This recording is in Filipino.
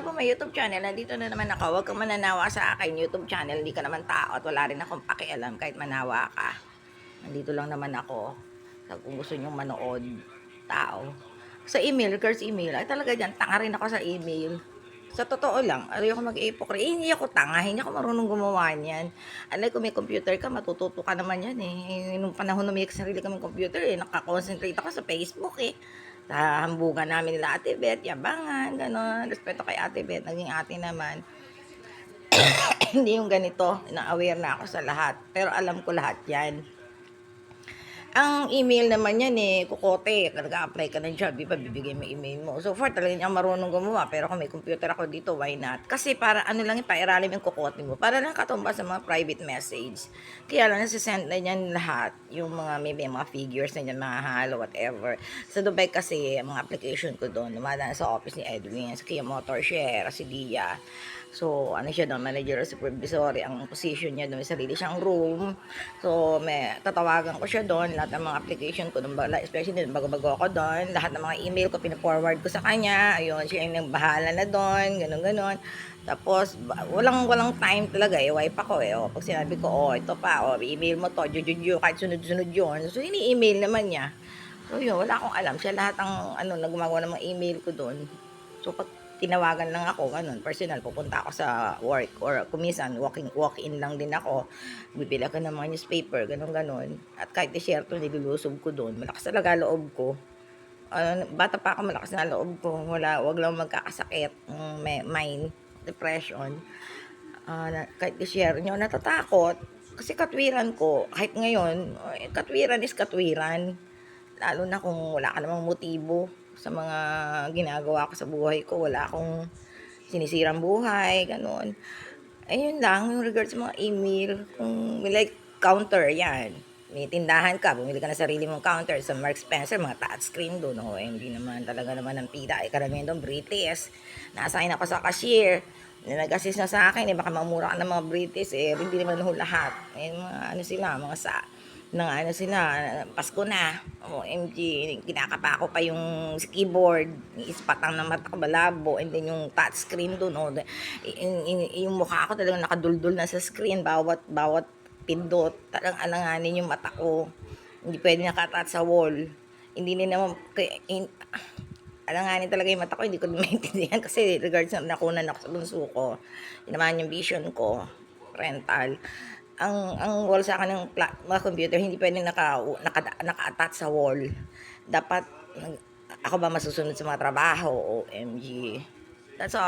po, may YouTube channel. Nandito na naman ako. Huwag kang mananawa sa akin. YouTube channel. Hindi ka naman tao at wala rin akong pakialam kahit manawa ka. Nandito lang naman ako. Kung gusto nyong manood, tao. Sa email, regards email. Ay talaga dyan, tanga rin ako sa email. Sa totoo lang, ayaw ko mag-hypocrite. Hindi ako tanga, hindi ako marunong gumawa niyan. Alay, kung may computer ka, matututo ka naman yan eh. Nung panahon na may sarili kaming computer eh, nakakonsentrate ako sa Facebook eh. Sa hambugan namin nila Ate Beth, yabangan, gano'n. Respeto kay Ate Beth, naging ate naman. Hindi yung ganito, na-aware na ako sa lahat. Pero alam ko lahat yan. Ang email naman yan eh, kukote, nag-a-apply ka ng job, di ba, bibigay mo email mo. So far, talaga niya marunong gumawa, pero kung may computer ako dito, why not? Kasi para ano lang yung pairalim yung kukote mo, para lang katumba sa mga private message. Kaya lang, nasisend na niyan lahat, yung mga, maybe mga figures na niyan, mga halo, whatever. Sa Dubai kasi, mga application ko doon, lumadaan sa office ni Edwin, sa Kia Motor Share, si Dia. So, ano siya doon, manager o supervisory, ang position niya doon, may sarili siyang room. So, may tatawagan ko siya doon, lahat ng mga application ko, especially bago-bago ako doon, lahat ng mga email ko, pina-forward ko sa kanya, ayun, siya yung nagbahala na doon, ganun-ganon. Tapos, walang time talaga, wipe ako o, pag sinabi ko, ito pa, email mo to, kahit sunod-sunod yun. So, ini-email naman niya. So, yun, wala akong alam. Siya lahat ang, nagumagawa ng mga email ko doon. So, pag tinawagan lang ako, ganun, personal, pupunta ako sa work, or kumisan, walk-in lang din ako, bibili ako ng mga newspaper, ganun. At kahit i-share to, nilulusob ko doon, malakas talaga loob ko. Bata pa ako, malakas na loob ko, wag lang magkakasakit, mind, depression. Kahit i-share nyo, natatakot, kasi katwiran ko, kahit ngayon, katwiran is katwiran, lalo na kung wala ka namang motibo sa mga ginagawa ko sa buhay ko, wala akong sinisirang buhay, ganun. Ayun lang, yung regards sa mga email, kung like counter, yan. May tindahan ka, bumili ka na sarili mong counter sa Mark Spencer, mga touchscreen doon, hindi naman talaga naman ng pila, karamihan doon, British. Na-assign ako sa cashier, nag-assist na sa akin, baka mamura ka ng mga British, hindi naman ho lahat. Mga sila, mga sa sila, Pasko na, OMG, kinakapa ko pa yung keyboard, ispatang na mata ko, malabo, and then yung touchscreen doon, yung mukha ko talagang nakaduldul na sa screen, bawat pindot, talagang alanganin yung mata ko, hindi pwede nakatouch sa wall, hindi naman, alanganin talaga yung mata ko, hindi ko maintindihan kasi regards na nakunan ako sa bunso ko, yun naman yung vision ko, rental. Ang wall sa akin ng mga computer hindi pwedeng naka-attach sa wall. Dapat ako ba masusunod sa mga trabaho? OMG. That's all.